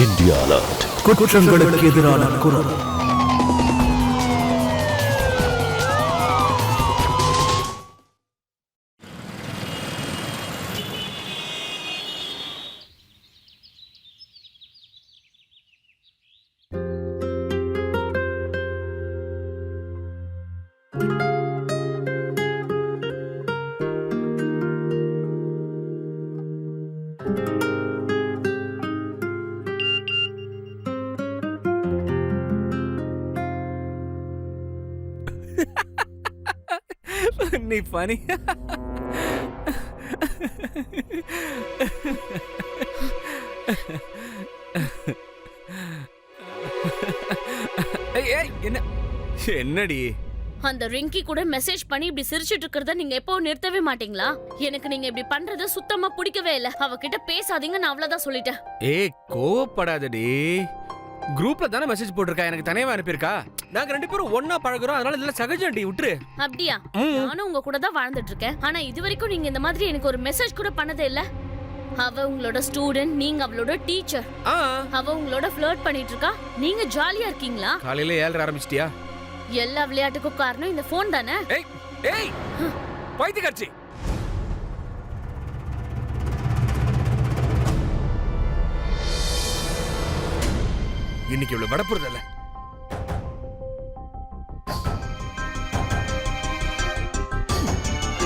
India alert. குற்றங்களுக்கு எதிரான குரல். நீ funny. என்னடி அந்த ரிங்கி கூட மெசேஜ் பண்ணி இப்படி சிரிச்சிட்டு இருக்கறத நீங்க எப்போ நிறுத்தவே மாட்டீங்களா? எனக்கு நீங்க இப்படி பண்றது சுத்தமா பிடிக்கவே இல்ல. அவகிட்ட பேசாதீங்க, நான் அவ்வளவுதான் சொல்லிட்டேன். கோவப்படாதடி. குரூப்ல தானே மெசேஜ் போட்டிருக்கா, எனக்கு தனியா அனுப்பியிருக்கா. நாங்க ரெண்டு பேரும் ஒன்னா பழகுறோம், அதனால இதெல்லாம் சகஜம்டி, விட்டுரு. அப்படியா? நானும் உங்க கூட தான் வாழ்ந்துட்டு இருக்கேன். ஆனா இது வரைக்கும் நீங்க இந்த மாதிரி எனக்கு ஒரு மெசேஜ் கூட பண்ணதே இல்ல. அவ உங்களோட ஸ்டூடெண்ட், நீங்க அவளோட டீச்சர். அவ உங்களோட ஃப்ளர்ட் பண்ணிட்டு இருக்கா, நீங்க ஜாலியா இருக்கீங்களா? காலையில 7 ஆரம்பிச்சிட்டியா? எல்லா விளையாட்டுக்கும் காரணம் இந்த போன் தானே. ஏய் ஏய் பைத்தியக்காரச்சி. இன்னைக்கு இவ்வளவு வடப்புறது இல்ல.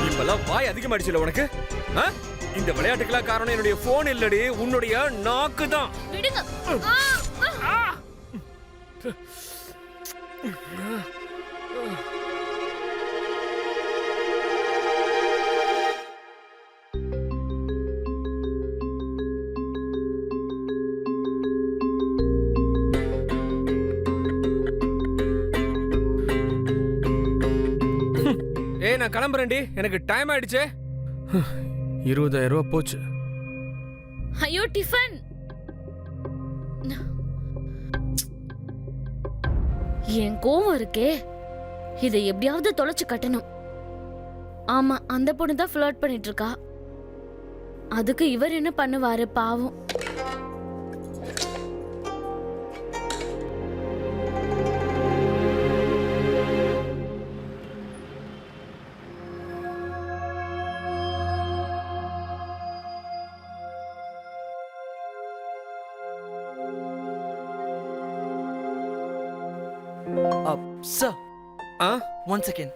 இப்பெல்லாம் வாய் அதிகமாயிடுச்சுல உனக்கு. இந்த விளையாட்டுக்கெல்லாம் காரணம் என்னுடைய போன் இல்லடி, உன்னுடைய நாக்கு தான். விடுங்க. நான் கிளம்புறேன்டி, எனக்கு டைம் ஆயிடுச்சு. 20,000 ரூபாய் போச்சு. ஐயோ டிஃபன். என் கோவம் இருக்கே, இதை எப்படியாவது தொலைச்சு கட்டணும். ஆமா, அந்த பொண்ணு தான் ஃப்ளர்ட் பண்ணிட்டு இருக்கா. அதுக்கு இவர் என்ன பண்ணுவாரு பாவம். Sir. One second.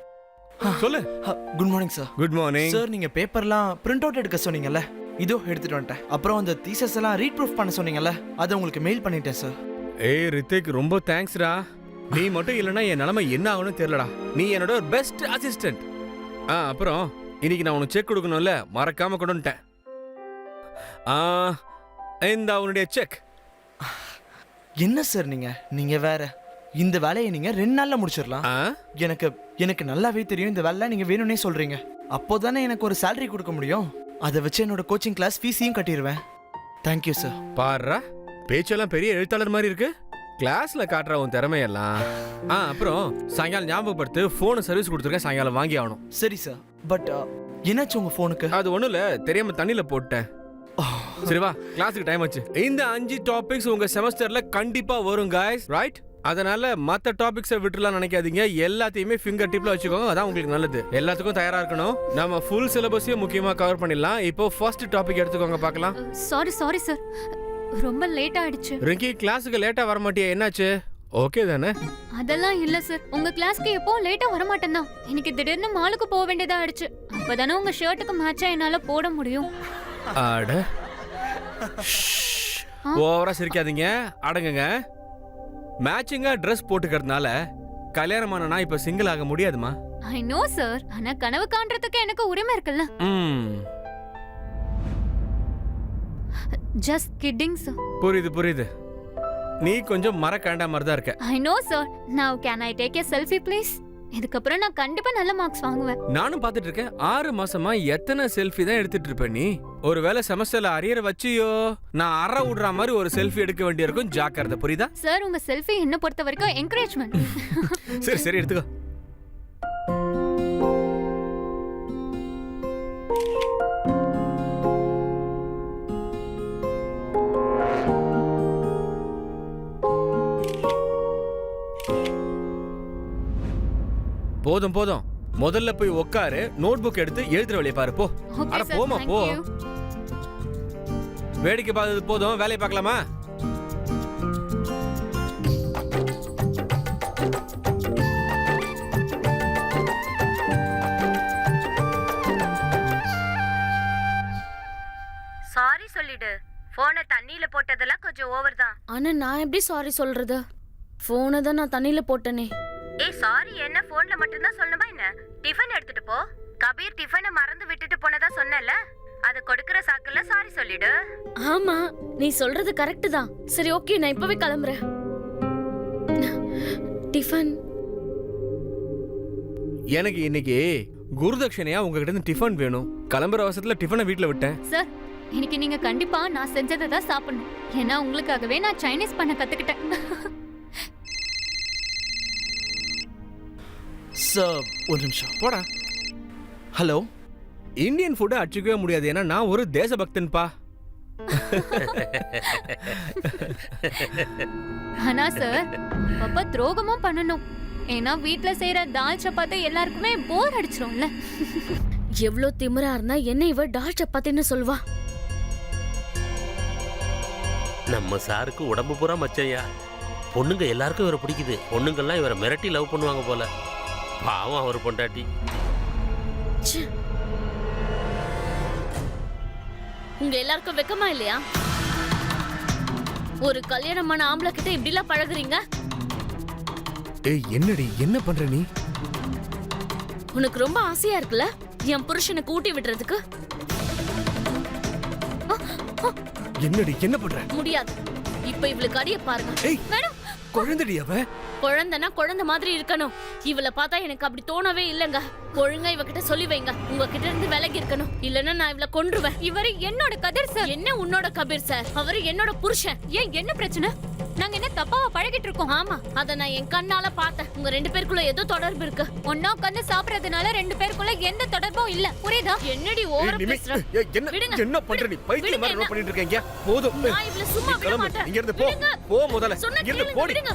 சொல்லு. Good morning, sir. Good morning. Sir, நீங்க பேப்பர்லாம் பிரிண்ட் அவுட் எடுக்க சொன்னீங்கல்ல, இதோ எடுத்துட்டு வந்துட்டேன். அப்புறம் அந்த தீசஸ் எல்லாம் ரீட் ப்ரூஃப் பண்ண சொன்னீங்கல்ல, அதை உங்களுக்கு மெயில் பண்ணிட்டேன் சார். ஏய் ரித்திக், ரொம்ப தேங்க்ஸ்டா. நீ மட்டும் இல்லனா என் நிலைமை என்ன ஆகும்னு தெரியலடா. நீ என்னோட பெஸ்ட் அசிஸ்டன்ட். அப்புறம் இன்னைக்கு நான் உனக்கு செக் கொடுக்கணும்ல, மறக்காம கொண்டு வந்துட்டேன். இந்த உன்னுடைய செக். என்ன சார் நீங்க வேற இந்த வேலையை நீங்க 2 நாள்ல முடிச்சிடலாம். எனக்கு நல்லாவே தெரியும் இந்த வேலை நீங்க வேணும்னே சொல்றீங்க. அப்போதானே எனக்கு ஒரு salary கொடுக்க முடியும். அதை வச்சு என்னோட கோச்சிங் கிளாஸ் ஃபீஸையும் கட்டிடுவேன். Thank you sir. பாருடா, பேச்செல்லாம் பெரிய எழுத்தாளர் மாதிரி இருக்கு. கிளாஸ்ல காட்டுற உன் திறமையெல்லாம். அப்புறம் சாயங்காலம் ஞாபகப்படுத்து, போன் சர்வீஸ் கொடுத்துருக்கேன், சாயங்காலம் வாங்கி ஆகணும். சரி சார். பட் என்னாச்சு உங்க போனுக்கு? அது ஒண்ணும் இல்ல, தெரியாம தண்ணியில போட்டேன். சரி வா, கிளாஸுக்கு டைம் ஆச்சு. இந்த 5 டாபிக்ஸ் உங்க செமஸ்டர்ல கண்டிப்பா வரும் guys, ரைட்? அதனால மத்த டாபிக்ஸை விட்டுலாம் நினைக்காதீங்க, எல்லாத்தையுமே ஃபிங்கர் டிப்ல வச்சுக்கோங்க, அதான் உங்களுக்கு நல்லது. எல்லாத்துக்கும் தயாரா இருக்கணும். நம்ம ஃபுல் சிலபஸையும் முக்கியமா கவர் பண்ணிடலாம். இப்போ ஃபர்ஸ்ட் டாபிக் எடுத்துக்கோங்க பார்க்கலாம். சாரி சார், ரொம்ப லேட் ஆயிடுச்சு. ரிங்கி, கிளாஸுக்கு லேட்டா வர மாட்டியா, என்னாச்சு? ஓகே தானே? அதெல்லாம் இல்ல சார், உங்க கிளாஸ்க்கு எப்போ லேட்டா வர மாட்டேன் தான். எனக்கு திடீர்னு மாலுக்கு போக வேண்டியதா ஆயிடுச்சு. அப்பதானே உங்க ஷர்ட்டுக்கு மேட்சா என்னால போட முடியும். அட ஓவரா சிரிக்காதீங்க, அடங்குங்க. மேட்சிங்கா ட்ரெஸ் போட்டுக்கிறதுனால கல்யாணமான நான் இப்ப சிங்கிள் ஆக முடியாதுமா. ஐ நோ சார், ஆனா கனவு காண்றதுக்கு எனக்கு உரிமை இருக்குல்ல. Just kidding sir. புரியுது. நீ கொஞ்சம் மரக்காண்டா மாதிரி தான் இருக்க. I know sir. Now can I take a selfie please? இதுக்கப்புறம் நான் கண்டிப்பா நல்ல மார்க்ஸ் வாங்குவேன். நானும் பாத்துட்டு இருக்கேன். 6 மாசமா எத்தனை செல்ஃபி தான் எடுத்துட்டு இருப்ப நீ? ஒருவேளை செமஸ்டர்ல அரியர் வச்சியோ, நான் அற விடுற மாதிரி ஒரு செல்ஃபி எடுக்க வேண்டியிருக்கும். ஜாக்கிரதை, புரியுதா? சார், உங்க செல்ஃபி என்ன பொறுத்த வரைக்கும் என்கரேஜ்மெண்ட். சரி எடுத்துக்கோ. போதும் போதும், முதல்ல போய் உட்காரு, நோட் புக் எடுத்து எழுதுற வேலையை பாரு போ. ஓகே அட சார், போமா தேங்க் போ. யூ. வேடிக்கை பார்த்தது போதும், வேலையை பார்க்கலாமா? சாரி சொல்லிடு. போனை தண்ணியில போட்டதெல்லாம் கொஞ்சம் ஓவர் தான். ஆனா நான் எப்படி சாரி சொல்றது? போனை தான் நான் தண்ணியில போட்டனே. ஏய் சாரி என்ன போன்ல மட்டும் தான் சொல்லணுமா என்ன? டிஃபன் எடுத்துட்டு போ. கபீர் டிஃபனை மறந்து விட்டுட்டு போனதா சொன்னல, அது கொடுக்கிற சாக்குல சாரி சொல்லிடு. ஆமா, நீ சொல்றது கரெக்ட் தான். சரி ஓகே, நான் இப்பவே கிளம்புறேன். டிஃபன் எனக்கு இன்னைக்கு குருதட்சணையா உங்ககிட்ட இருந்து டிஃபன் வேணும். கிளம்புற அவசரத்துல டிஃபனை வீட்ல விட்டேன். சார், இன்னைக்கு நீங்க கண்டிப்பா நான் செஞ்சதை தான் சாப்பிடணும். ஏன்னா உங்களுக்காகவே நான் சைனீஸ் பண்ண கத்துக்கிட்டேன். சார் ஒரு நிமிஷம். போடா. ஹலோ. இந்தியன் ஃபுட்டை அடிச்சுக்கவே முடியாது, ஏன்னா நான் ஒரு தேசபக்தன்பா. ஆனா சார், அப்பப்ப துரோகமும் பண்ணணும். ஏன்னா வீட்ல செய்யற தால் சப்பாத்தி எல்லாருக்குமே போர் அடிச்சிரும்ல. எவ்ளோ திமிரா இருந்தா என்ன இவ டால் சப்பாத்தின்னு சொல்வா? நம்ம சாருக்கு உடம்பு பூரா மச்சையா. பொண்ணுங்க எல்லாருக்கும் இவரை பிடிக்குது. பொண்ணுங்கெல்லாம் இவரை மிரட்டி லவ் பண்ணுவாங்க போல. பாவம் அவர் பொண்டாட்டி. ச்சே. உங்க எல்லாருக்கும் வெக்கமா இல்லையா? ஒரு கல்யாணமான ஆம்பளை கிட்ட இப்படிலாம் பழகுறீங்க? ஏய் என்னடி, என்ன பண்ற நீ? உனக்கு ரொம்ப ஆசையா இருக்குல்ல என் புருஷனை கூட்டி விடுறதுக்கு? என்னடி, என்ன பண்ற? முடியாது. இப்ப இவளுக்கு அடிய பாருங்க. ஏய் மேடம், குழந்தைடி அவ. குழந்தைனா குழந்தை மாதிரி இருக்கணும். இவளை பார்த்தா எனக்கு அப்படி தோணவே இல்லங்க. ஒழுங்கா இவகிட்ட சொல்லி வைங்க. உங்ககிட்ட இருந்து விலகி இருக்கணும், இல்லன்னா நான் இவளை கொன்றுவேன். இவரு என்னோட கதிர் சார். என்ன உன்னோட கபீர் சார்? அவரு என்னோட புருஷன். ஏன் என்ன பிரச்சனை? நாங்க என்ன தப்பாவா பழகிட்டு இருக்கோம்? ஆமா, அத நான் என் கண்ணால பார்த்தேன். உங்க ரெண்டு பேருக்குள்ள ஏதோ தொடர்பு இருக்கு. ஒன்னா உட்காந்து சாப்பிடறதுனால ரெண்டு பேருக்குள்ள எந்த தொடர்பும் இல்ல. புரியுதா? என்னடி ஏய், ஓவரா நிமி, பேசுற? ஏய், என்ன விடுங்க. என்ன பண்ற நீ? பைத்தியம் விடுங்க மாதிரி என்ன? பண்ணிட்டு இருக்கீங்க. போதும். நான் இவளை சும்மா நீ விட கிளம்பு. மாட்டேன். இங்க இருந்து போ. விடுங்க. போ முதல்ல. சொன்னா இங்க இருந்து கேளுங்க, போடி. விடுங்க.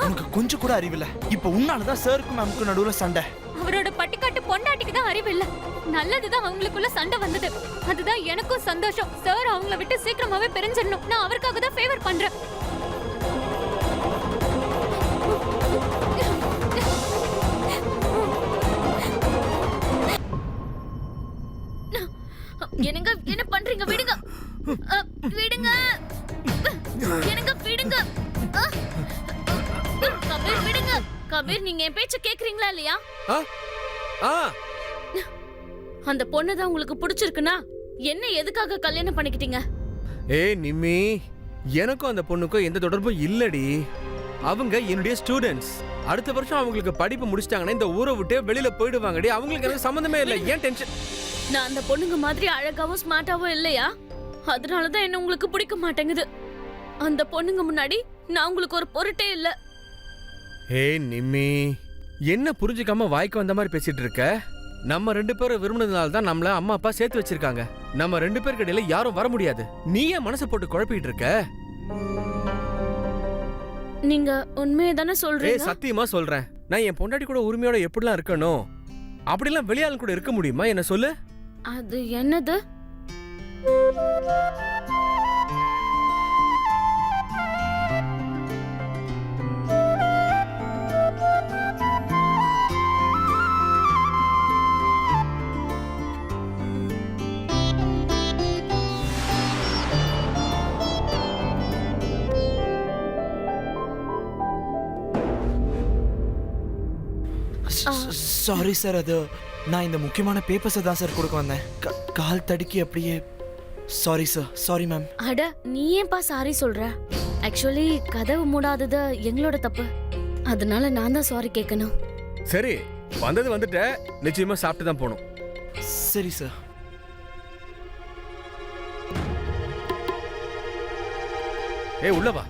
உனக்கு கொஞ்சம் கூட அறிவில்ல. இப்ப உன்னாலதான் சாருக்கும் மேமுக்கும் நடுவுல சண்டை. அவரோட பட்டிக்காட்டு பொண்டாட்டிக்கு தான் அறிவு இல்ல. நல்லதுதான் அவங்களுக்குள்ள சண்டை வந்தது. அதுதான் எனக்கும் சந்தோஷம். சார் அவங்கள விட்டு சீக்கிரமாவே பிரிஞ்சிடணும். நான் அவருக்காக தான் ஃபேவர் பண்றேன். என்னங்க என்ன பண்றீங்க? விடுங்க. விடுங்க. என்னங்க விடுங்க. கபீர் விடுங்க. கபீர், நீங்க என் பேச்ச கேக்குறீங்களா இல்லையா? ஆ ஆ அந்த பொண்ணு தான் உங்களுக்கு பிடிச்சிருக்குன்னா என்ன எதுக்காக கல்யாணம் பண்ணிக்கிட்டீங்க? ஏய் நிம்மி, எனக்கும் அந்த பொண்ணுக்கும் எந்த தொடர்பும் இல்லடி. அவங்க என்னுடைய ஸ்டூடெண்ட்ஸ். அடுத்த வருஷம் அவங்களுக்கு படிப்பு முடிச்சிட்டாங்கன்னா இந்த ஊரை விட்டு வெளியில போயிடுவாங்கடி. அவங்களுக்கு எனக்கு சம்பந்தமே இல்லை. ஏன் டென்ஷன்? நான் அந்த பொண்ணுங்க மாதிரி அழகாவும் ஸ்மார்ட்டாவும் இல்லையா? அதனாலதான் என்ன உங்களுக்கு பிடிக்க மாட்டேங்குது. அந்த பொண்ணுங்க முன்னாடி நான் உங்களுக்கு ஒரு பொருட்டே இல்ல. ஏய் நிம்மி, என்ன புரிஞ்சுக்காம வாய்க்கு வந்த மாதிரி பேசிட்டு இருக்க? நம்ம ரெண்டு பேரும் விரும்பினதுனால தான் நம்மள அம்மா அப்பா சேர்த்து வச்சிருக்காங்க. நம்ம ரெண்டு பேருக்கு இடையில யாரும் வர முடியாது. நீ ஏன் மனசை போட்டு குழப்பிட்டு இருக்க? நீங்க உண்மையை தானே ஏய் சொல்றீங்க? சத்தியமா சொல்றேன், நான் என் பொண்டாட்டி கூட உரிமையோட எப்படிலாம் இருக்கணும், அப்படிலாம் வெளியாள் கூட இருக்க முடியுமா? என்ன சொல்லு. அது என்னது? சாரி சார், அது நான் இந்த முக்கியமான பேப்பர்ஸை தான் சார் கொடுக்க வந்தேன். கால் தடுக்கி அப்படியே. Sorry sir. Sorry ma'am. அட, நீ ஏன்பா சாரி சொல்ற? ஆக்சுவலி கதவு மூடாதது எங்களோட தப்பு. அதனால நான் தான் சாரி கேட்கணும். சரி, வந்தது வந்துட்ட, நிச்சயமா சாப்பிட்டு தான் போகணும். சரி சார். ஏய் உள்ள வா.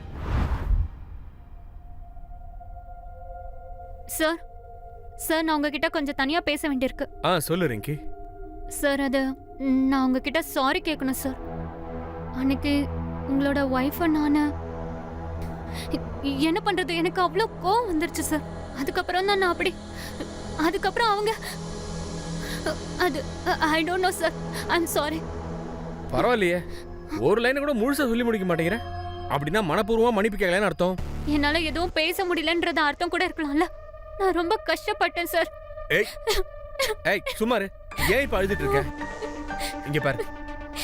சார், சார் நான் உங்ககிட்ட கொஞ்சம் தனியா பேச வேண்டியிருக்கு. சொல்லு ரிங்கி. சார், அது நான் உங்ககிட்ட சாரி கேட்கணும் சார். அன்னைக்கு உங்களோட ஒய்ஃபை நான் என்ன பண்றது, எனக்கு அவ்வளோ கோவம் வந்துருச்சு சார். அதுக்கப்புறம் தான் நான் அப்படி, அதுக்கப்புறம் அவங்க அது I don't know sir, I am sorry. பரவாயில்லையே, ஒரு லைனை கூட முழுசா சொல்லி முடிக்க மாட்டேங்கிறேன். அப்படின்னா மனப்பூர்வமா மன்னிப்பு கேட்கலன்னு அர்த்தம். என்னால எதுவும் பேச முடியலன்றது அர்த்தம் கூட இருக்கலாம்ல. நான் ரொம்ப கஷ்டப்பட்டேன் சார். ஏய் ஏய் சுமாரு, ஏன் இப்ப அழுதுட்டு இருக்க? இங்க பாரு,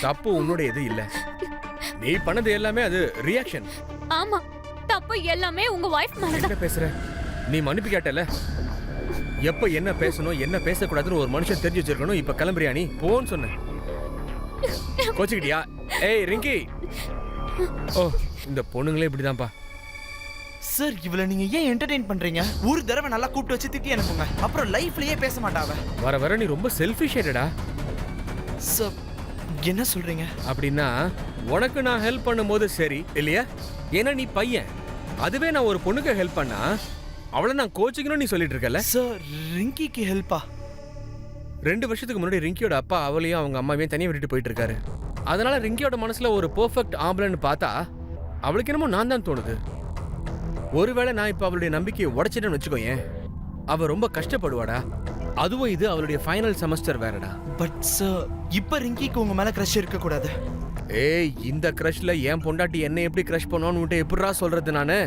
தப்பு உன்னோட எது இல்ல. நீ பண்ணது எல்லாமே அது ரியாக்ஷன். ஆமா, தப்பு எல்லாமே உங்க வைஃப் மேலதான். என்ன பேசுற? நீ மன்னிப்பு கேட்டல, எப்ப என்ன பேசணும் என்ன பேசக்கூடாதுன்னு ஒரு மனுஷன் தெரிஞ்சு வச்சிருக்கணும். இப்ப கிளம்புறியா நீ? போன்னு சொன்ன. கோச்சுக்கிட்டியா? ஏய் ரிங்கி. ஓ, இந்த பொண்ணுங்களே இப்படிதான்ப்பா. சார், இவளை நீங்க ஏன் என்டர்டெயின் பண்றீங்க? ஒரு தடவை நல்லா கூப்பிட்டு வச்சு திட்டி அனுப்புங்க, அப்புறம் லைஃப்லயே பேச மாட்டாவ. வர வர நீ ரொம்ப செல்ஃபிஷேட்டடா. சார், என்ன சொல்றீங்க? அப்படின்னா உனக்கு நான் ஹெல்ப் பண்ணும்போது சரி இல்லையா? ஏன்னா நீ பையன். அதுவே நான் ஒரு பொண்ணுக்கு ஹெல்ப் பண்ணா அவளை நான் கோச்சிக்கணும்னு நீ சொல்லிட்டு இருக்கல. சார், ரிங்கிக்கு ஹெல்ப்பா? 2 வருஷத்துக்கு முன்னாடி ரிங்கியோட அப்பா அவளையும் அவங்க அம்மாவையும் தனியாக விட்டுட்டு போயிட்டு இருக்காரு. அதனால ரிங்கியோட மனசுல ஒரு பெர்ஃபெக்ட் ஆம்பளைன்னு பார்த்தா அவளுக்கு என்னமோ நான் தான் தோணுது. ஒருவேளை நான் இப்ப அவளுடைய நம்பிக்கையை உடைச்சிட்டேன்னு வச்சுக்கோயேன், அவ ரொம்ப கஷ்டப்படுவாடா. அதுவும் இது அவளுடைய ஃபைனல் செமஸ்டர் வேறடா. பட் சார், இப்ப ரிங்கிக்கு உங்க மேல கிரஷ் இருக்க கூடாது. ஏய், இந்த கிரஷ்ல என் பொண்டாட்டி என்ன எப்படி கிரஷ் பண்ணுவான்னு எப்படிரா சொல்றது? நானு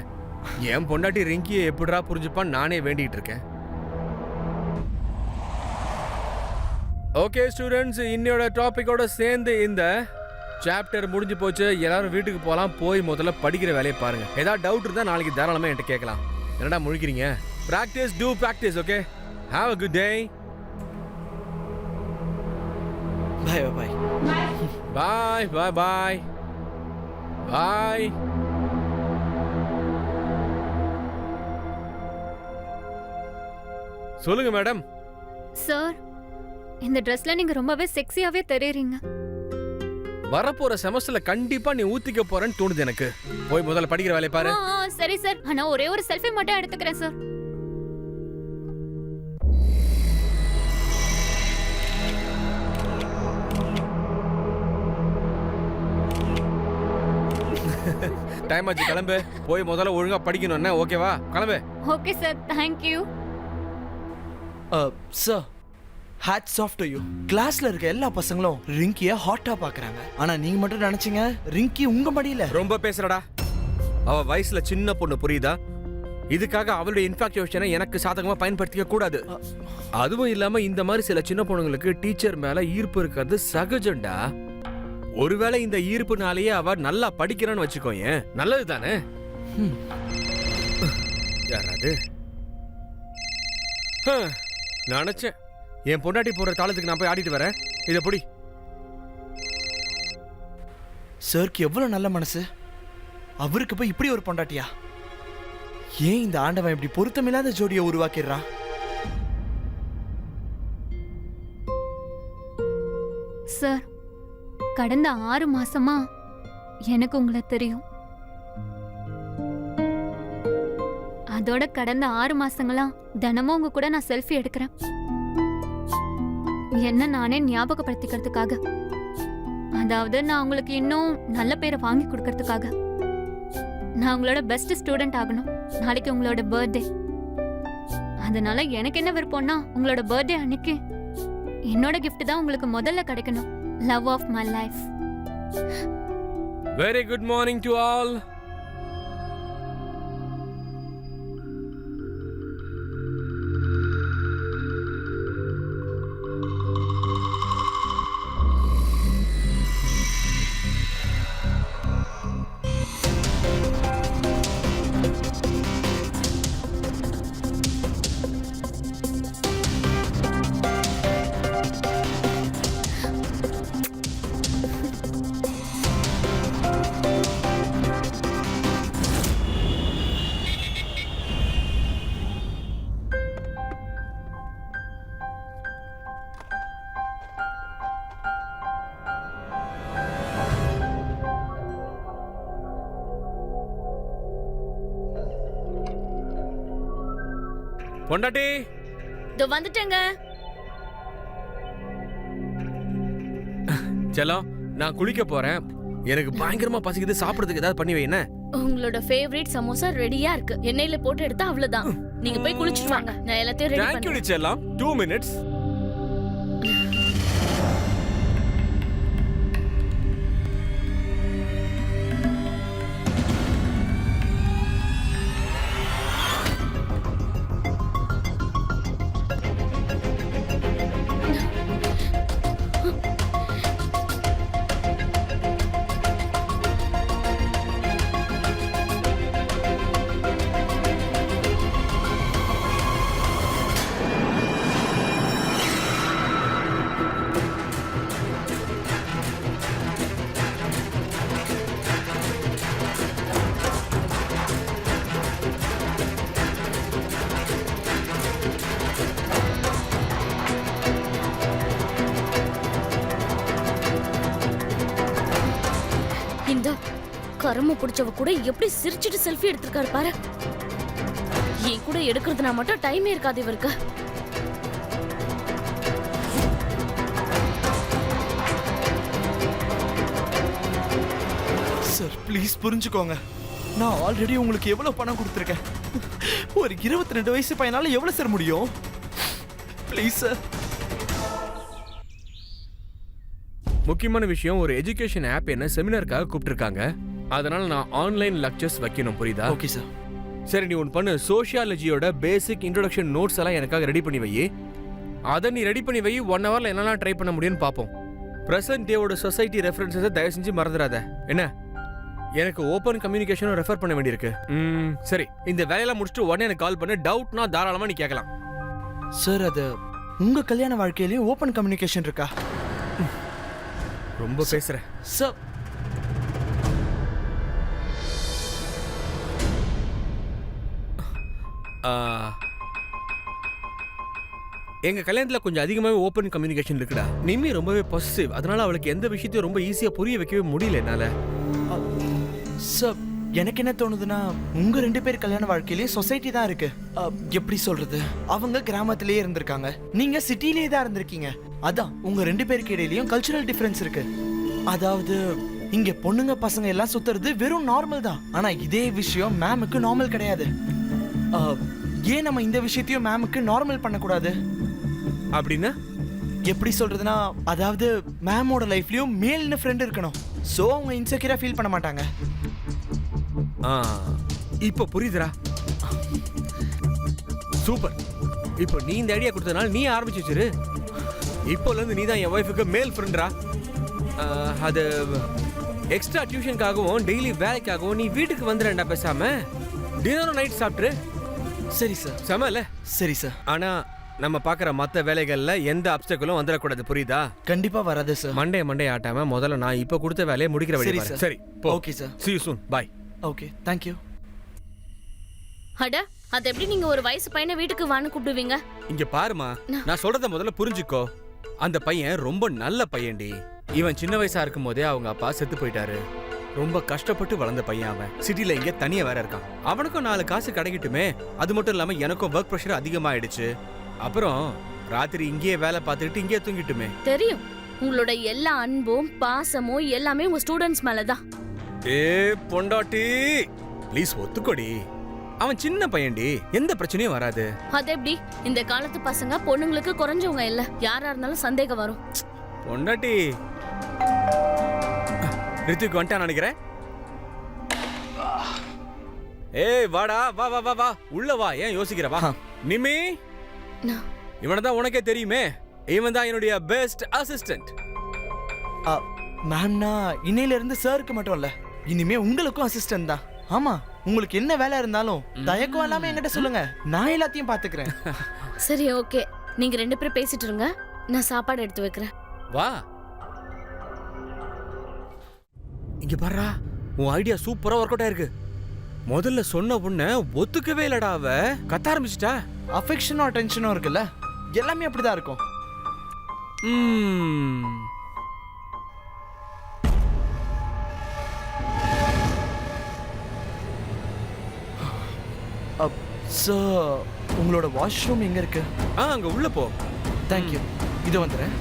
என் பொண்டாட்டி ரிங்கியை எப்படிரா புரிஞ்சுப்பான்னு நானே வேண்டிட்டு இருக்கேன். ஓகே ஸ்டூடெண்ட்ஸ், இன்னையோட டாபிக்கோட சேர்ந்து இந்த சாப்டர் முடிஞ்சு போச்சு. எல்லாரும் வீட்டுக்கு போகலாம். போய் முதல்ல படிக்கிற வேலையை பாருங்க. ஏதாவது டவுட் இருந்தால் நாளைக்கு தாராளமாக என்கிட்ட கேட்கலாம். என்னடா முழிக்கிறீங்க? Practice, do practice. Okay, have a good day. Bye bye bye bye bye bye. சொல்லுங்க மேடம். சார், இந்த ட்ரெஸ்ல நீங்க ரொம்பவே செக்ஸியாவே தெரியுறீங்க. வரப்போற செமஸ்டர்ல கண்டிப்பா நீ ஊத்திக்க போறேன்னு தோணுது எனக்கு. போய் முதல்ல படிக்கிற வேலையை பாரு. சரி சார், ஆனா ஒரே ஒரு செல்ஃபி மட்டும் எடுத்துக்கிறேன் சார். டைம் ஆச்சு, கிளம்பு. போய் முதல்ல ஒழுங்கா படிக்கணும். என்ன ஓகேவா? கிளம்பு. Okay sir, thank you. Sir, hats off to you. கிளாஸ்ல இருக்க எல்லா பசங்களும் ரிங்கிய ஹாட்டா பாக்குறாங்க, ஆனா நீங்க மட்டும் நினைச்சீங்க ரிங்கி உங்க மடியில. ரொம்ப பேசுறடா. அவ வயசுல சின்ன பொண்ணு, புரியுதா? இதுக்காக அவளுடைய இன்ஃபாக்சுவேஷனை எனக்கு சாதகமா பயன்படுத்திக்க கூடாது. அதுவும் இல்லாம இந்த மாதிரி சில சின்ன பொண்ணுங்களுக்கு டீச்சர் மேல ஈர்ப்பு இருக்கிறது சகஜம்டா. ஒருவேளை இந்த ஈர்ப்புனாலேயே அவ நல்லா படிக்கிறான்னு வச்சுக்கோயேன், நல்லது தானே? யாராவது நினைச்சேன் என் பொண்டாட்டி போற தாளத்துக்கு நான் போய் ஆடிட்டு வரேன். இத புடி. சாருக்கு எவ்வளவு நல்ல மனசு, அவருக்கு போய் இப்படி ஒரு பொண்டாட்டியா? ஏன் இந்த ஆண்டவன் இப்படி பொருத்தமில்லாத ஜோடியை உருவாக்கிடுறான்? சார், கடந்த 6 மாசமா எனக்கு உங்களை தெரியும். அதோட கடந்த 6 மாசங்களா தினமும் உங்க கூட நான் செல்ஃபி எடுக்கிறேன், என்ன நானே ஞாபகப்படுத்திக்கிறதுக்காக. அதாவது நான் உங்களுக்கு இன்னும் நல்ல பேரை வாங்கி கொடுக்கறதுக்காக. நான் உங்களோட பெஸ்ட் ஸ்டூடெண்ட் ஆகணும். நாளைக்கு உங்களோட பர்த்டே. அதனால எனக்கு என்ன விருப்பம்னா, உங்களோட பர்த்டே அன்னைக்கு என்னோட கிஃப்ட் தான் உங்களுக்கு முதல்ல கிடைக்கணும். Love of my life. Very good morning to all. பொண்டாட்டி, இதோ வந்துட்டேங்க. செல்லம், நான் குளிக்க போறேன். எனக்கு பயங்கரமா பசிக்குது. சாப்பிடுறதுக்கு ஏதாவது பண்ணி வை. என்ன உங்களோட ஃபேவரட் சமோசா ரெடியா இருக்கு. எண்ணெயில போட்டு எடுத்தா அவ்வளவுதான். நீங்க போய் குளிச்சிட்டு வாங்க. நான் எல்லாத்தையும் ரெடி தேங்க் யூ பண்றேன். செல்லம். 2 மினிட்ஸ். இந்த கரும புடிச்சவ கூட எப்படி சிரிச்சிட்டு செல்ஃபி எடுத்திருக்காரு பாரு. என் கூட எடுக்கிறதுனா மட்டும் டைமே இருக்காது இவருக்கு. சார் ப்ளீஸ் புரிஞ்சுக்கோங்க. நான் ஆல்ரெடி உங்களுக்கு எவ்வளவு பணம் கொடுத்துருக்கேன். ஒரு 22 வயசு பையனால எவ்வளவு சார் முடியும்? Please sir. முக்கியமான விஷயம், ஒரு எஜுகேஷன் ஆப் என்ன செமினாருக்காக கூப்பிட்டுருக்காங்க. அதனால நான் ஆன்லைன் லெக்சர்ஸ் வைக்கணும், புரியுதா? Okay sir. சரி, நீ ஒன்று பண்ணு. சோஷியாலஜியோட பேசிக் இன்ட்ரோடக்ஷன் நோட்ஸ் எல்லாம் எனக்காக ரெடி பண்ணி வை. அதை நீ ரெடி பண்ணி வை. 1 ஹவர்ல என்னெல்லாம் ட்ரை பண்ண முடியும்னு பார்ப்போம். பிரசன்ட் டேவோட சொசைட்டி ரெஃபரன்ஸை தயவு செஞ்சு மறந்துடாத. என்ன, எனக்கு ஓப்பன் கம்யூனிகேஷனும் ரெஃபர் பண்ண வேண்டியிருக்கு. சரி, இந்த வேலையெல்லாம் முடிச்சுட்டு உடனே எனக்கு கால் பண்ணு. டவுட்னா தாராளமாக நீ கேட்கலாம். சார் அது உங்க கல்யாண வாழ்க்கையிலயும் ஓப்பன் கம்யூனிகேஷன் இருக்கா? ரொம்ப பேசுற சார். எங்க கல்யாணத்துல கொஞ்சம் அதிகமாவே ஓப்பன் கம்யூனிகேஷன் இருக்குடா. நிம்மி ரொம்பவே பாசிட்டிவ். அதனால அவளுக்கு எந்த விஷயத்தையும் ரொம்ப ஈஸியா புரிய வைக்கவே முடியல என்னால. சார் எனக்கு என்ன தோணுதுன்னா, உங்க 2 பேர் கல்யாண வாழ்க்கையிலயும் சொசைட்டி தான் இருக்கு. எப்படி சொல்றது, அவங்க கிராமத்திலேயே இருந்திருக்காங்க, நீங்க சிட்டிலேயே தான் இருந்திருக்கீங்க. அதான் உங்க 2 பேருக்கு இடையிலயும் கல்ச்சுரல் டிஃபரன்ஸ் இருக்கு. அதாவது இங்க பொண்ணுங்க பசங்க எல்லாம் சுத்துறது வெறும் நார்மல் தான். ஆனா இதே விஷயம் மேமுக்கு நார்மல் கிடையாது. ஏன் நம்ம இந்த விஷயத்தையும் மேமுக்கு நார்மல் பண்ணக்கூடாது? அப்படின்னா எப்படி சொல்றதுன்னா, அதாவது மேமோட லைஃப்லயும் மேல்னு ஃப்ரெண்ட் இருக்கணும். சோ அவங்க இன்செக்யூரா ஃபீல் பண்ண மாட்டாங்க. இப்போ புரியுதுடா. சூப்பர். இப்போ நீ இந்த ஐடியா கொடுத்தனால நீ ஆரம்பிச்சு வச்சிரு. இப்போல இருந்து நீ தான் என் ஒய்ஃபுக்கு மேல் ஃப்ரெண்டரா. அது எக்ஸ்ட்ரா டியூஷனுக்காகவும் டெய்லி வேலைக்காகவும் நீ வீட்டுக்கு வந்துடுறா பேசாம. டின்னரும் நைட் சாப்பிட்ரு. சரி சார். சமல. சரி சார். ஆனா நம்ம பாக்குற மத்த வேலைகள்ல எந்த அப்டக்கலும் வந்துடக்கூடாது, புரியுதா? கண்டிப்பா வராது சார். மண்டே ஆட்டாம முதல்ல நான் இப்ப கொடுத்த வேலையை முடிக்கிற வழி பாரு. சரி, okay sir. see you soon. bye. Okay, thank you. அட, அது எப்படி நீங்க ஒரு வயசு பையனை வீட்டுக்கு வான்னு கூப்பிடுவீங்க? இங்க பாருமா, நான் சொல்றத முதல்ல புரிஞ்சுக்கோ. அந்த பையன் ரொம்ப நல்ல பையன்டி. இவன் சின்ன வயசா இருக்கும் போதே அவங்க அப்பா செத்து போயிட்டாரு. ரொம்ப கஷ்டப்பட்டு வளர்ந்த பையன் அவன். சிட்டில இங்க தனியா வேற இருக்கான். அவனுக்கும் 4 காசு கிடைக்கட்டுமே. அது மட்டும் இல்லாம எனக்கும் ஒர்க் ப்ரெஷர் அதிகமாயிடுச்சு. அப்புறம் ராத்திரி இங்கேயே வேலை பார்த்துட்டு இங்கேயே தூங்கிட்டுமே. தெரியும், உங்களோட எல்லா அன்பும் பாசமும் எல்லாமே உங்க ஸ்டூடெண்ட்ஸ் மேலதான். ஏ பொண்டாட்டி, ப்ளீஸ் ஒத்துக்கோடி. அவன் சின்ன பையன்டி, எந்த பிரச்சனையும் வராது. அது எப்படி? இந்த காலத்து பசங்க பொண்ணுங்களுக்கு குறைஞ்சவங்க இல்ல. யாரா இருந்தாலும் சந்தேகம் வரும். பொண்டாட்டி, ரித்துக்கு வந்துட்டான் நினைக்கிறேன். ஏய் வாடா, வா வா வா வா, உள்ள வா. ஏன் யோசிக்கிற? வா. நிமி, இவனதான் உனக்கே தெரியுமே. இவன் தான் என்னுடைய பெஸ்ட் அசிஸ்டன்ட். மேம்னா இன்னையில இருந்து சாருக்கு மட்டும் இல்ல, இனிமே உங்களுக்கும் அசிஸ்டன்ட் தான். ஆமா, உங்களுக்கு என்ன வேலை இருந்தாலும் தயக்கம் இல்லாம என்கிட்ட சொல்லுங்க, நான் எல்லாத்தையும் பாத்துக்கிறேன். சரி, ஓகே. நீங்க 2 பேரும் பேசிட்டு இருங்க, நான் சாப்பாடு எடுத்து வைக்கிறேன். வா. இங்க பாருடா, உன் ஐடியா சூப்பரா ஒர்க் அவுட் ஆயிருக்கு. முதல்ல சொன்ன உடனே ஒத்துக்கவே இல்லடா. அவ கத்த ஆரம்பிச்சிட்டா. அஃபெக்ஷனும் அட்டென்ஷனும் இருக்குல்ல, எல்லாமே அப்படிதான் இருக்கும். உங்களோட வாஷ்ரூம் எங்க இருக்கு? அங்க உள்ள போ. தேங்க்யூ. இது வந்துடுறேன்.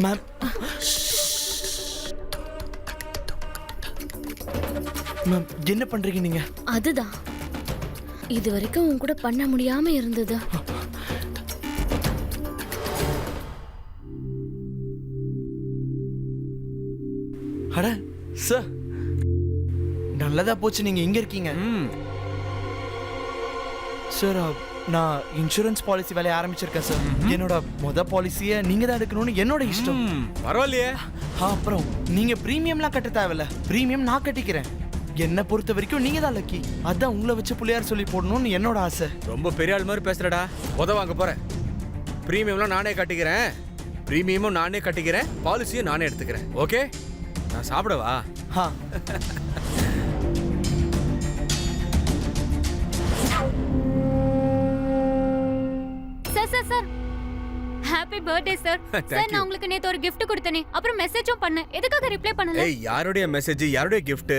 மேம் மேம் என்ன பண்றீங்க நீங்க? அதுதான் இது வரைக்கும் உன் கூட பண்ண முடியாம இருந்தது. அட சார், நல்லதா போச்சு நீங்க இங்க இருக்கீங்க. சார் நான் இன்சூரன்ஸ் பாலிசி வேலையை ஆரம்பிச்சிருக்கேன் சார். என்னோட பாலிசியை நீங்க தான் எடுக்கணும்னு என்னோட இஷ்டம். பரவாயில்லையே. அப்புறம் நீங்க பிரீமியம்லாம் கட்ட தேவையில்ல, பிரீமியம் நான் கட்டிக்கிறேன். என்ன பொறுத்த வரைக்கும் நீங்க தான் லக்கி. அதான் உங்களை வச்சு புள்ளையார் சொல்லி போடணும்னு என்னோட ஆசை. ரொம்ப பெரிய ஆள் மாதிரி பேசுறடா. வாங்க போறேன். பிரீமியம்லாம் நானே கட்டிக்கிறேன், பிரீமியமும் நானே கட்டிக்கிறேன், பாலிசியும் நானே எடுத்துக்கிறேன். ஓகே, நான் சாப்பிடவா? Sir happy birthday sir. Sir நான் உங்களுக்கு நேத்து ஒரு gift கொடுத்தனே, அப்புறம் மெசேஜும் பண்ணேன். எதுக்காக ரிப்ளை பண்ணல? ஏய், யாருடைய மெசேஜ், யாருடைய gift?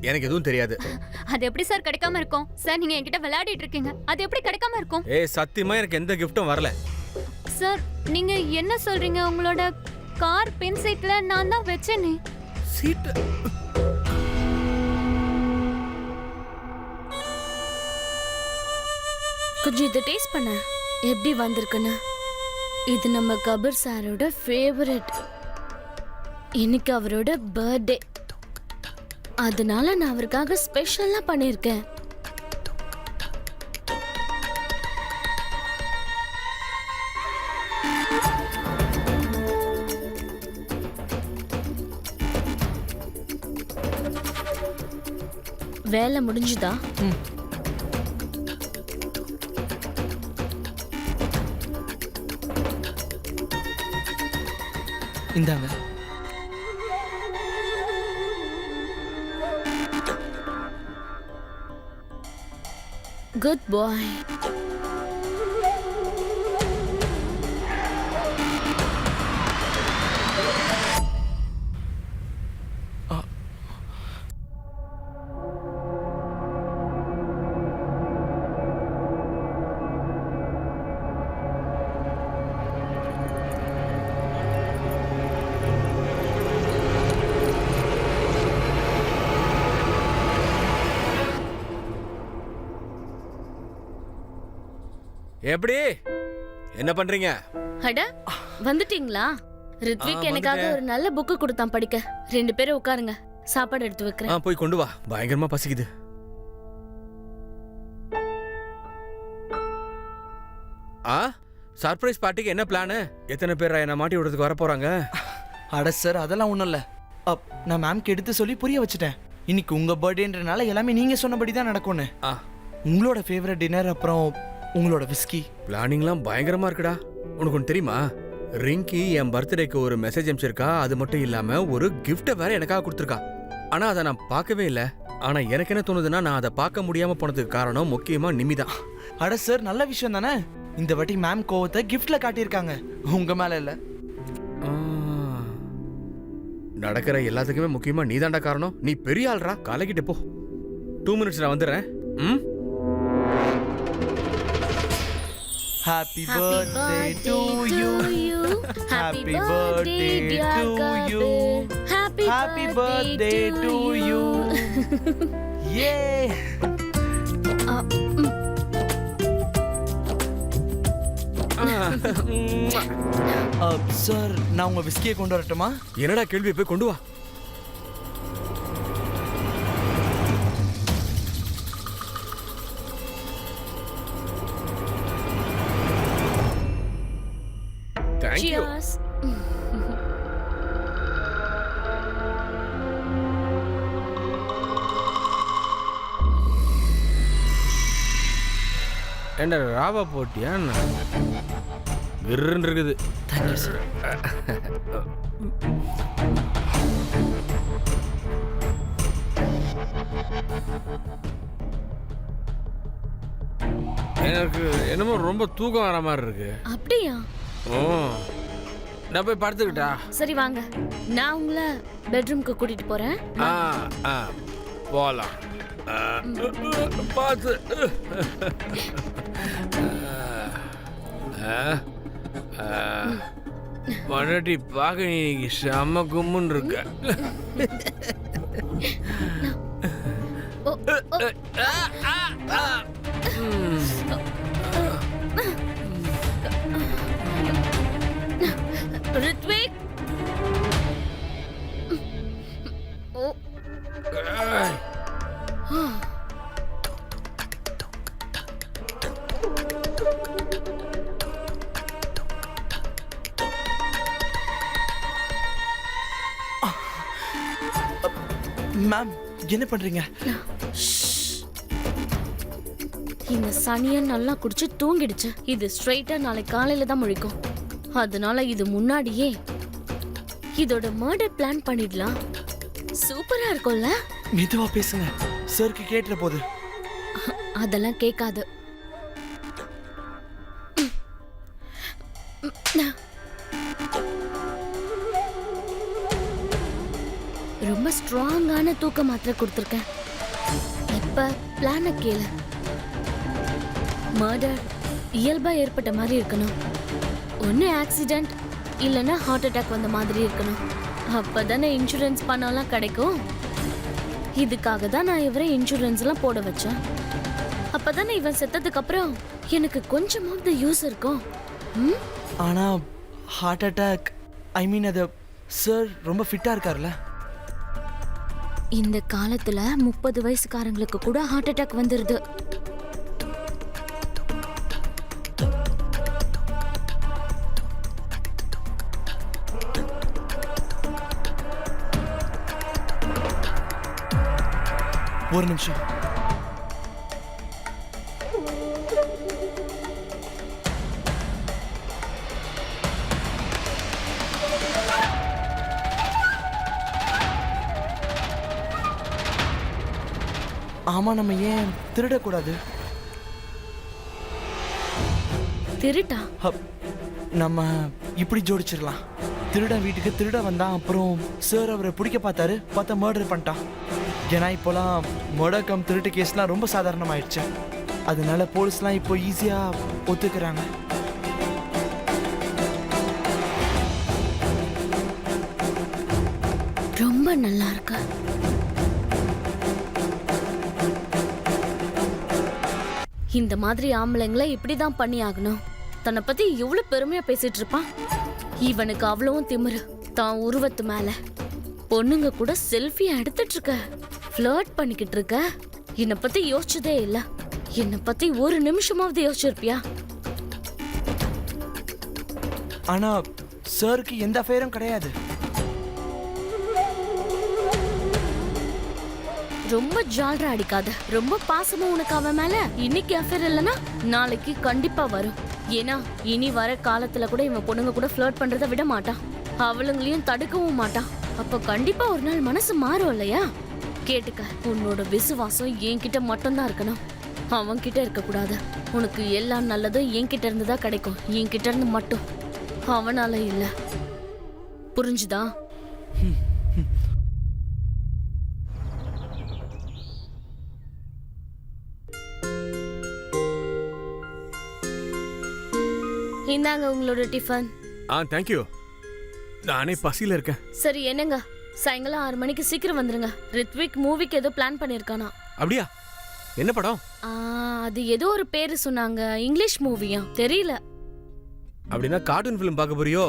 எனக்கு எதுவும் தெரியாது. அது எப்படி சார் கிடைக்காம இருக்கும்? சார் நீங்க என்கிட்ட விளையாடிட்டு இருக்கீங்க, அது எப்படி கிடைக்காம இருக்கும்? ஏய், சத்தியமா எனக்கு எந்த கிஃப்ட்டும் வரல. சார் நீங்க என்ன சொல்றீங்க? உங்களோட கார் பின் சீட்ல நான் தான் வெச்சேனே. சீட் கொஞ்சம் இதை டேஸ்ட் பண்ண, எப்படி வந்திருக்குன்னு. இது நம்ம கபீர் சாரோட ஃபேவரட். இன்னைக்கு அவரோட பர்த்டே, அதனால நான் அவருக்காக ஸ்பெஷலா பண்ணிருக்கேன். வேலை முடிஞ்சுதா? இந்தாங்க. குட் பாய். எப்படி என்ன பண்றீங்க? அட வந்துட்டீங்களா? ரித்விக் எனக்காக ஒரு நல்ல புக்கு கொடுத்தான் படிக்க. 2 பேரும் உட்காருங்க, சாப்பாடு எடுத்து வைக்கிறேன். போய் கொண்டு வா, பயங்கரமா பசிக்குது. சர்ப்ரைஸ் பார்ட்டிக்கு என்ன பிளான்? எத்தனை பேர் என்ன மாட்டி விடுறதுக்கு வர போறாங்க? அட சார், அதெல்லாம் ஒண்ணும் இல்ல. நான் மேம்க்கு எடுத்து சொல்லி புரிய வச்சுட்டேன். இன்னைக்கு உங்க பர்த்டேன்றனால எல்லாமே நீங்க சொன்னபடி தான் நடக்கும்னு. உங்களோட ஃபேவரட் டின்னர், அப்புறம் உங்களோட விஸ்கி. பிளானிங்லாம் பயங்கரமா இருக்குடா. உனக்கு ஒன்று தெரியுமா? ரிங்கி என் பர்த்டேக்கு ஒரு மெசேஜ் அனுப்பிச்சிருக்கா. அது மட்டும் இல்லாம ஒரு கிஃப்ட்டை வேற எனக்காக கொடுத்துருக்கா. ஆனா அதை நான் பார்க்கவே இல்லை. ஆனா எனக்கு என்ன தோணுதுன்னா, நான் அதை பார்க்க முடியாம போனதுக்கு காரணம் முக்கியமா நிமிதான். அட சார், நல்ல விஷயம் தானே. இந்த வாட்டி மேம் கோவத்தை கிஃப்ட்ல காட்டியிருக்காங்க, உங்க மேல இல்ல. நடக்கிற எல்லாத்துக்குமே முக்கியமா நீதாண்டா காரணம். நீ பெரிய ஆள்ரா, கலக்கிட்டு போ. 2 minutes நான் வந்துடுறேன். Happy birthday to you. Happy birthday to you. Happy birthday to you. Yay. Sir, நான் உங்க விஸ்கியை கொண்டு வரட்டுமா? என்னடா கேள்வி? போய் கொண்டு வா. Cheers. என்ன ராவா போட்டியா? கிர்ன்னு இருக்குது. Thank you sir. எனக்கு என்னமோ ரொம்ப தூக்கம் வர மாதிரி இருக்கு. அப்படியா? நான் போய் படுத்துக்கிட்டா? சரி வாங்க, நான் உங்களை பெட்ரூம்க்கு கூட்டிட்டு போறேன். போலாம். பார்த்து. பொண்டாட்டி பார்க்க நீ செம்ம கும்முன்னு இருக்க. ஓ, ஓ. ரித்விக். ஓ. மேம் என்ன பண்றீங்க? இந்த சனிய நல்லா குடிச்சு தூங்கிடுச்சு. இது ஸ்ட்ரைட்டா நாளைக்கு காலையில தான் முழிக்கும். அதனால இது முன்னாடியே இதோட மர்டர் பிளான் பண்ணிடலாம். சூப்பரா இருக்கும்ல? மெதுவா பேசுங்க, சருக்கு கேட்டுற போது. அதெல்லாம் கேட்காது. ரொம்ப ஸ்ட்ராங்கான தூக்க மாத்திரை கொடுத்துருக்கேன். இப்ப பிளான கேளு. மர்டர் இயல்பா ஏற்பட்ட மாதிரி இருக்கணும். ஒன்னு ஆக்சிடென்ட் இல்லைன்னா ஹார்ட் அட்டாக் வந்த மாதிரி இருக்கணும். அப்பதானே இன்சூரன்ஸ் பணம்லாம் கிடைக்கும். இதுக்காக தான் நான் இவரை இன்சூரன்ஸ் எல்லாம் போட வச்சேன். அப்பதானே இவன் செத்ததுக்கு அப்புறம் எனக்கு கொஞ்சமாவது யூஸ் இருக்கும். ஆனா ஹார்ட் அட்டாக், ஐ மீன் அது சார் ரொம்ப ஃபிட்டா இருக்கார்ல. இந்த காலத்துல 30 வயசுக்காரங்களுக்கு கூட ஹார்ட் அட்டாக் வந்துருது. ஒரு நிமிஷம். ஆமா, நம்ம ஏன் திருடக்கூடாது? திருட்டா? நம்ம இப்படி ஜோடிச்சிடலாம். திருட வீட்டுக்கு திருட வந்தான், அப்புறம் சார் அவரை பிடிக்க பார்த்தாரு, பார்த்தா மர்டர் பண்ணிட்டான். ஏன்னா இப்போலாம் மர்டர் கம் திருட்டு கேஸ்லாம் ரொம்ப சாதாரணமாயிடுச்சு. அதனால போலீஸ்லாம் இப்போ ஈஸியா ஒத்துக்கிறாங்க. ரொம்ப நல்லா இருக்கு. இந்த மாதிரி ஆம்பளைங்களை இப்படிதான் பண்ணி ஆகணும். தன்னை பத்தி எவ்வளவு பெருமையா பேசிட்டு இருப்பான். இவனுக்கு அவ்வளவும் திமிரு தான் உருவத்து மேல. பொண்ணுங்க கூட செல்ஃபி எடுத்துட்டு இருக்க, ஃப்ளர்ட் பண்ணிக்கிட்டு இருக்க. என்னை பத்தி யோசிச்சதே இல்ல. என்னை பத்தி ஒரு நிமிஷமாவது யோசிச்சிருப்பியா? ஆனா சாருக்கு எந்த அஃபேரும் கிடையாது. ரொம்ப ஜால்ரா அடிக்காத. ரொம்ப பாசமும் உனக்கு அவன் மேல. இன்னைக்கு அஃபேர் இல்லைன்னா நாளைக்கு கண்டிப்பா வரும். ஏன்னா இனி வர காலத்துல கூட இவன் பொண்ணுங்க கூட ஃப்ளர்ட் பண்றதை விட மாட்டான். அவளுங்களையும் தடுக்கவும் மாட்டான். அப்ப கண்டிப்பா ஒரு நாள் மனசு மாறும் இல்லையா? கேட்டுக்க, உன்னோட விசுவாசம் என்கிட்ட மட்டும்தான் இருக்கணும், அவன் கிட்ட இருக்க கூடாது. உனக்கு எல்லாம் நல்லதும் என்கிட்ட இருந்துதா கிடைக்கும், என்கிட்ட இருந்து மட்டும், அவனால இல்ல. புரிஞ்சுதா? இந்தாங்க உங்களோட டிஃபன். Thank you. நானே பசியில இருக்கேன். சரி என்னங்க, சாயங்காலம் 6 மணிக்கு சீக்கிரம் வந்துருங்க. ரித்விக் மூவிக்கு ஏதோ பிளான் பண்ணிருக்கானா. அப்படியா? என்ன படம்? அது ஏதோ ஒரு பேரு சொன்னாங்க. இங்கிலீஷ் மூவியா தெரியல. அப்படின்னா கார்ட்டூன் ஃபிலிம் பார்க்க போறியோ?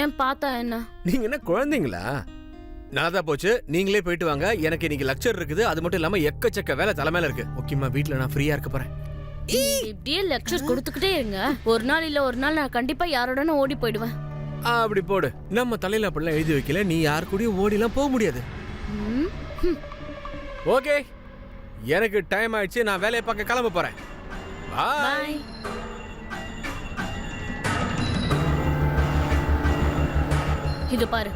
ஏன் பார்த்தா என்ன? நீங்க என்ன குழந்தைங்களா? நல்லாதான் போச்சு, நீங்களே போயிட்டு வாங்க. எனக்கு இன்னைக்கு லெக்சர் இருக்குது. அது மட்டும் இல்லாம எக்கச்சக்க வேலை தலைமையில இருக்கு. முக்கியமா வீட்ல நான் ஃப்ரீயா இருக்க போறேன். இப்படியே லெக்சர் கொடுத்துக்கிட்டே இருங்க. ஒரு நாள் இல்ல ஒரு நாள் நான் கண்டிப்பா யாரோடனே ஓடி போயிடுவேன். அப்படி போடு. நம்ம தலையில அப்படிலாம் எழுதி வைக்கல. நீ யாரு கூடயும் ஓடிலாம் போக முடியாது. ஓகே, எனக்கு டைம் ஆயிடுச்சு. நான் வேலையை பார்க்க கிளம்ப போறேன். பாய். இது பாரு,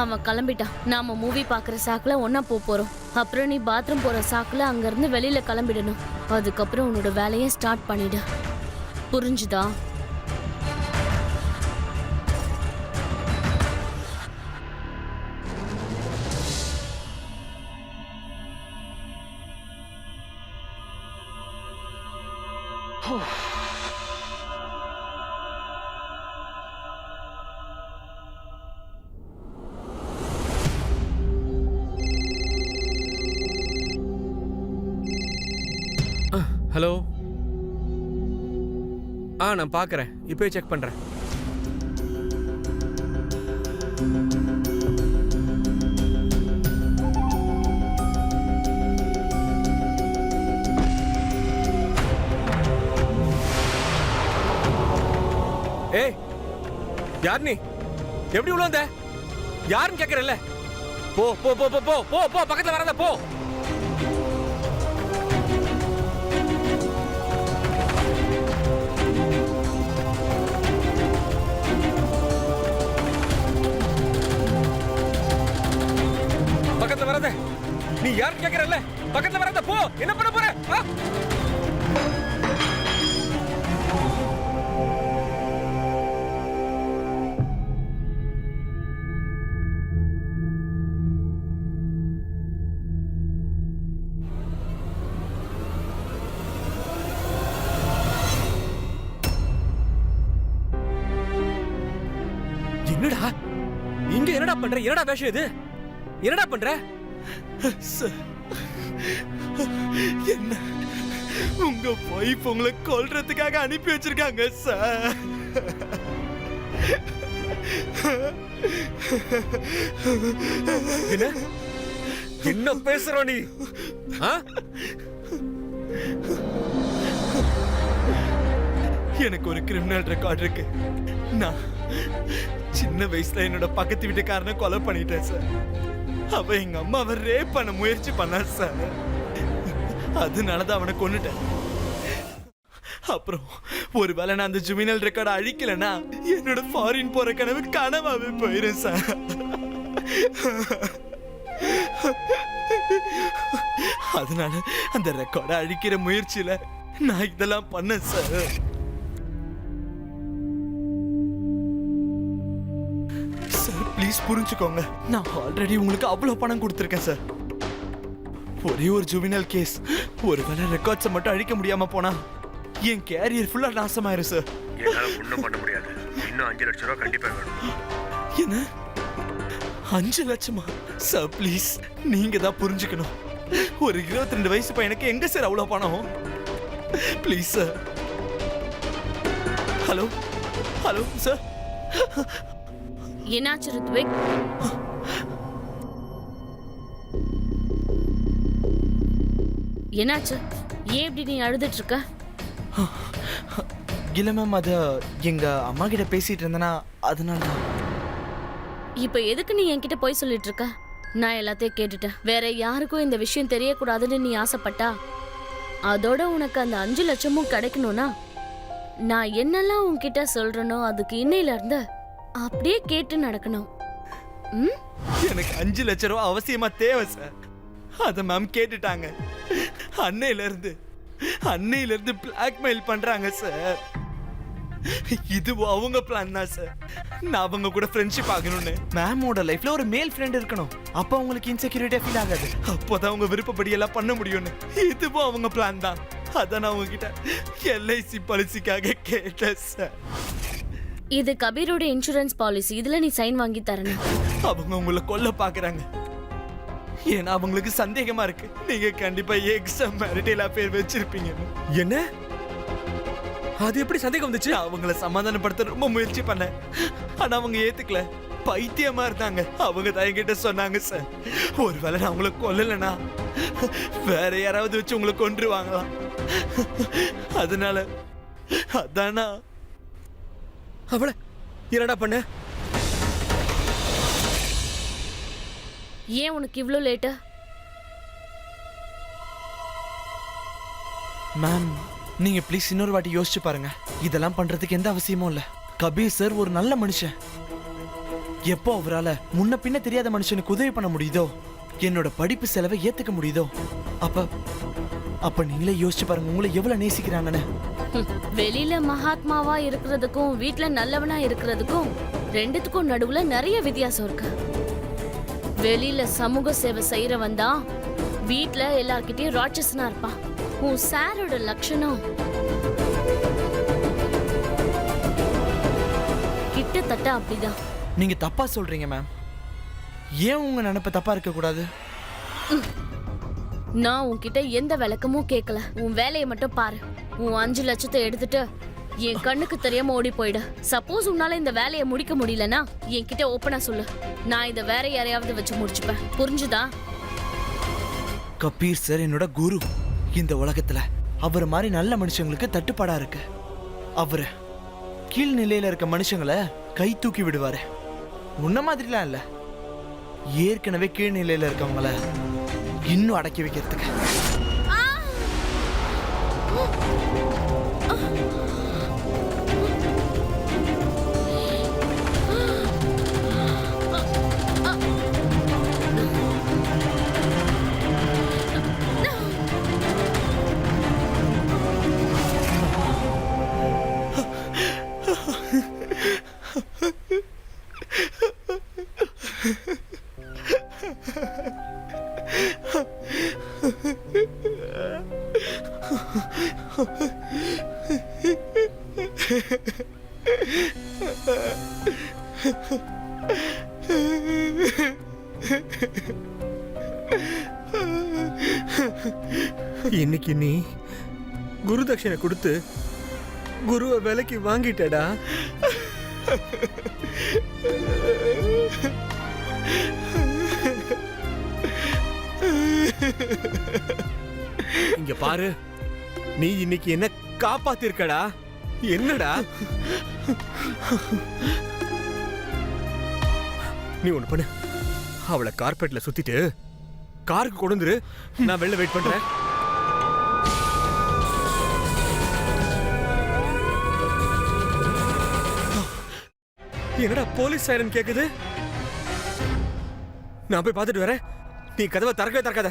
அவன் கிளம்பிட்டான். நாம மூவி பாக்குற சாக்குல ஒன்னா போறோம். அப்புறம் நீ பாத்ரூம் போற சாக்குல அங்க இருந்து வெளியில கிளம்பிடணும். அதுக்கப்புறம் உன்னோட வேலையை ஸ்டார்ட் பண்ணிடு. புரிஞ்சுதா? ஹலோ. நான் பார்க்குறேன், இப்போயே செக் பண்ணுறேன். ஏய், யார் நீ? எப்படி உள்ள வந்த? யாருன்னு கேட்கறல்ல? போ போ போ போ போ போ, பக்கத்துல வராத, போ. பக்கத்துல வராத. நீ யாருன்னு கேட்கறல்ல? பக்கத்துல வராத, போ. என்ன பண்ண போற? என்னடா இங்க என்னடா பண்ற? என்னடா வேஷம் இது? என்னடா பண்ற? என்ன உங்க வைஃப் உங்களை கொல்றதுக்காக அனுப்பி வச்சிருக்காங்க சார். என்ன பேசுற நீ? எனக்கு ஒரு கிரிமினல் ரெக்கார்ட் இருக்கு. நான் சின்ன வயசுல என்னோட பக்கத்து வீட்டுக்காரனை கொலை பண்ணிட்டேன் சார். அவ எங்க அம்மாவை ரேப் பண்ண முயற்சி பண்ணா சார். அதனாலதான் அவனை கொன்னுட்டேன். அப்புறம் ஒருவேளை நான் அந்த ஜுமினல் ரெக்கார்டை அழிக்கலன்னா என்னோட ஃபாரின் போற கனவு கனவாவே போயிரும் சார். அதனால அந்த ரெக்கார்டை அழிக்கிற முயற்சியில நான் இதெல்லாம் பண்ணேன் சார். ப்ளீஸ் புரிஞ்சுக்கோங்க, நான் ஆல்ரெடி உங்களுக்கு அவ்வளவு பணம் கொடுத்துருக்கேன் சார். ஒரே ஒரு ஜுவினல் கேஸ், ஒருவேளை ரெக்கார்ட்ஸை மட்டும் அழிக்க முடியாம போனா என் கேரியர் ஃபுல்லா நாசமாயிரும் சார். என்னால ஒண்ணும் பண்ண முடியாது. இன்னும் 5 லட்சம் ரூபாய் கண்டிப்பா வேணும். என்ன 5 லட்சமா? சார் ப்ளீஸ், நீங்க தான் புரிஞ்சுக்கணும். ஒரு 22 வயசு பையனுக்கு எங்க சார் அவ்வளவு பணம்? Please sir. Hello hello sir. என்னாச்சு ரித்விக்? என்னாச்சு? ஏன் இப்படி நீ அழுதுட்டு இருக்க? இல்ல மேம், அது எங்க அம்மா கிட்ட பேசிட்டு இருந்தேனா, அதனால தான். இப்ப எதுக்கு நீ என்கிட்ட போய் சொல்லிட்டு இருக்க? நான் எல்லாத்தையும் கேட்டுட்டேன். வேற யாருக்கும் இந்த விஷயம் தெரியக்கூடாதுன்னு நீ ஆசைப்பட்டா, அதோட உனக்கு அந்த 5 லட்சமும் கிடைக்கணும்னா நான் என்னெல்லாம் உன்கிட்ட சொல்றனோ அதுக்கு இன்னையில இருந்து அப்படியே கேட்டு நடக்கணும். எனக்கு 5 லட்சம் ரூபாய் அவசியமா தேவை சார். அத மேம் கேட்டுட்டாங்க. அன்னையில இருந்து பிளாக்மெயில் பண்றாங்க சார். இது அவங்க பிளான் தான் சார். நான் அவங்க கூட ஃப்ரெண்ட்ஷிப் ஆகணும்னு. மேமோட லைஃப்ல ஒரு மேல் ஃப்ரெண்ட் இருக்கணும். அப்ப அவங்களுக்கு இன்செக்யூரிட்டியா ஃபீல் ஆகாது. அப்போதான் அவங்க விருப்பப்படி எல்லாம் பண்ண முடியும்னு. இதுவும் அவங்க பிளான் தான். அதான் நான் உங்ககிட்ட LIC பாலிசிக்காக கேட்டேன் சார். இது கபீரோட இன்சூரன்ஸ் பாலிசி. இதுல நீ சைன் வாங்கி தரணும். அவங்க உங்களை கொல்ல பாக்குறாங்க. ஏன்னா அவங்களுக்கு சந்தேகமா இருக்கு நீங்க கண்டிப்பா எக்ஸ்ட்ரா மேரிட்டல் அஃபேர் வச்சிருப்பீங்க. என்ன? அது எப்படி சந்தேகம் வந்துச்சு? அவங்கள சமாதானப்படுத்த ரொம்ப முயற்சி பண்ணேன். ஆனா அவங்க ஏத்துக்கல. பைத்தியமா இருந்தாங்க. அவங்க தான் என்கிட்ட சொன்னாங்க சார், ஒருவேளை நான் உங்களை கொல்லலைன்னா வேற யாராவது வச்சு உங்களை கொன்றுவாங்களாம். அதனால அதானா அவள என்னடா பண்ண? ஏன் உனக்கு இவ்ளோ லேட்டா? மேம், நீங்க ப்ளீஸ் இன்னொரு வாட்டி யோசிச்சு பாருங்க. இதெல்லாம் பண்றதுக்கு எந்த அவசியமும் இல்ல. கபீர் சார் ஒரு நல்ல மனுஷன். எப்போ அவரால முன்ன பின்ன தெரியாத மனுஷனுக்கு உதவி பண்ண முடியுதோ, என்னோட படிப்பு செலவை ஏத்துக்க முடியுதோ, அப்ப நீங்களே யோசிச்சு பாருங்க உங்களை எவ்வளவு நேசிக்கிறாங்கன்னு. வெளியில மகாத்மாவா இருக்கிறதுக்கும் வீட்ல நல்லவனா இருக்கிறதுக்கும் ரெண்டுத்துக்கும் நடுவுல நிறைய வித்தியாசம் இருக்கு. வெளியில சமூக சேவை செய்யறவன் தான் வீட்ல எல்லார்கிட்டயும் ராட்சசனா இருப்பான். உன் சாரோட லட்சணம் கிட்டத்தட்ட அப்படிதான். நீங்க தப்பா சொல்றீங்க மேம். ஏன் உங்க நினைப்ப தப்பா இருக்க கூடாது? நான் உன்கிட்ட எந்த விளக்கமும் கேட்கல. உன் வேலையை மட்டும் பாரு. உன் 5 லட்சத்தை எடுத்துட்டு என் கண்ணுக்கு தெரியாம ஓடி போயிடு. சப்போஸ் உன்னால இந்த வேலையை முடிக்க முடியலனா என்கிட்ட ஓப்பனா சொல்லு. நான் இதை வேற யாரையாவது வச்சு முடிச்சுப்பேன். புரிஞ்சுதா? கபீர் சார் என்னோட குரு. இந்த உலகத்துல அவர் மாதிரி நல்ல மனுஷங்களுக்கு தட்டுப்பாடா இருக்கு. அவரு கீழ் நிலையில இருக்க மனுஷங்களை கை தூக்கி விடுவாரு. முன்ன மாதிரிலாம் இல்ல, ஏற்கனவே கீழ் நிலையில இருக்கவங்கள இன்னும் அடக்கி வைக்கிறதுக்கு. இன்னைக்கு நீ குரு தட்சணை கொடுத்து குருவை விலைக்கு வாங்கிட்டடா. இங்க பாரு, நீ இன்னைக்கு என்ன காப்பாத்திருக்கடா. என்னடா நீ ஒண்ணு பண்ணு, அவளை கார்பெட்ல சுத்திட்டு காருக்கு கொண்டு வந்துரு. நான் வெளில வெயிட் பண்றேன். என்னடா போலீஸ் சைரன் கேக்குது? நான் போய் பார்த்துட்டு வரேன். நீ கதவை திறக்கவே திறக்காத.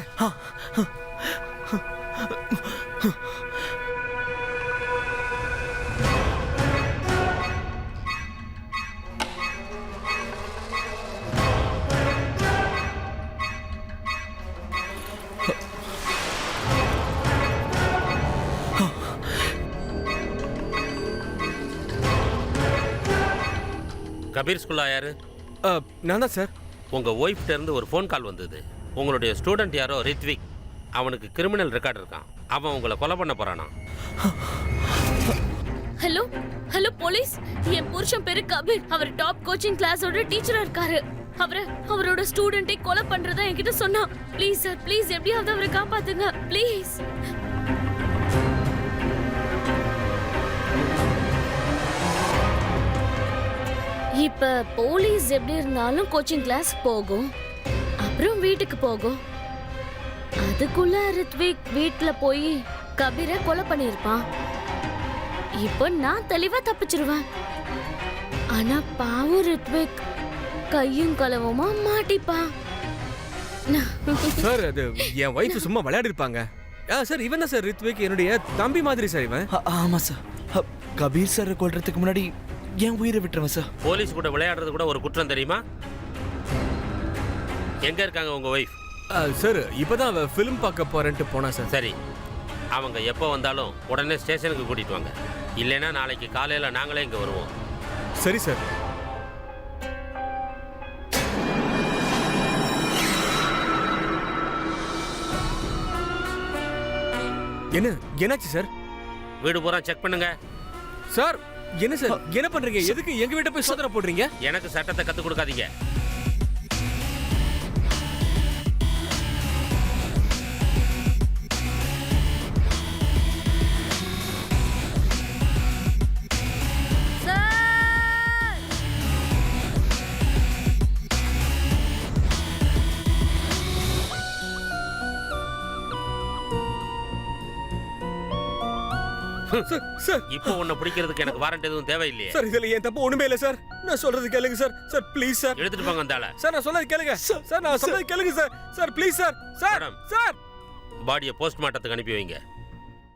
கபீர் ஸ்கூல்லா யாரு? நான் தான் சார். உங்கள் ஒய்ஃப்ட இருந்து ஒரு ஃபோன் கால் வந்தது. உங்களுடைய ஸ்டூடெண்ட் யாரோ ரித்விக், அவனுக்கு கிரிமினல் ரெக்கார்டு இருக்கான். அவன் உங்களை கொலை பண்ண போறானா? ஹலோ ஹலோ போலீஸ், என் புருஷன் பேரு கபீர். அவர் டாப் கோச்சிங் கிளாஸோட டீச்சரா இருக்காரு. அவரோட ஸ்டூடெண்ட்டை கொலை பண்றதா என்கிட்ட சொன்னா. ப்ளீஸ் சார், ப்ளீஸ் எப்படியாவது அவரை காப்பாத்துங்க ப்ளீஸ். இப்ப போலீஸ் எப்படி இருந்தாலும் கோச்சிங் கிளாஸ் போகும், அப்புறம் வீட்டுக்கு போகும். அதுக்குள்ள ரித்விக் வீட்டுல போய் கபீரை கொலை பண்ணிருப்பான். இப்போ நான் தெளிவா தப்பிச்சிருவேன். ஆனா பாவம் ரித்விக் கையும் களவுமா மாட்டிப்பான். சார், அது என் வைஃப் சும்மா விளையாடி இருப்பாங்க. சார், இவன் தான் சார் ரித்விக், என்னுடைய தம்பி மாதிரி சார் இவன். ஆமா சார், கபீர் சார் கொல்றதுக்கு முன்னாடி என் உயிரை விட்டுருவேன் சார். போலீஸ் கூட விளையாடுறது கூட ஒரு குற்றம் தெரியுமா? எங்க இருக்காங்க உங்க ஒய்ஃப்? சார், இப்பதான் அவ ஃபிலிம் பார்க்க போறேன்ட்டு போனா சார். சரி, அவங்க எப்போ வந்தாலும் உடனே ஸ்டேஷனுக்கு கூட்டிட்டு வாங்க. இல்லைன்னா நாளைக்கு காலையில் நாங்களே இங்கே வருவோம். சரி சார். என்னாச்சு சார்? வீடு பூரா செக் பண்ணுங்க. சார், என்ன சார் என்ன பண்றீங்க? எதுக்கு எங்க வீட்டை போய் சோதனை போடுறீங்க? எனக்கு சட்டத்தை கற்றுக் கொடுக்காதீங்க. சார், இப்போ உன்னை பிடிக்கிறதுக்கு எனக்கு வாரண்ட் எதுவும் தேவையில்லையே. சார், இதுல என் தப்பு ஒண்ணுமே இல்ல சார். நான் சொல்றது கேளுங்க சார். Sir please sir. எடுத்துட்டு போங்க அந்த ஆளை. சார், நான் சொல்றது கேளுங்க. சார், நான் சொல்றது கேளுங்க sir. Sir please sir. Sir, sir, பாடியை போஸ்ட்மார்ட்டத்துக்கு அனுப்பி வைங்க.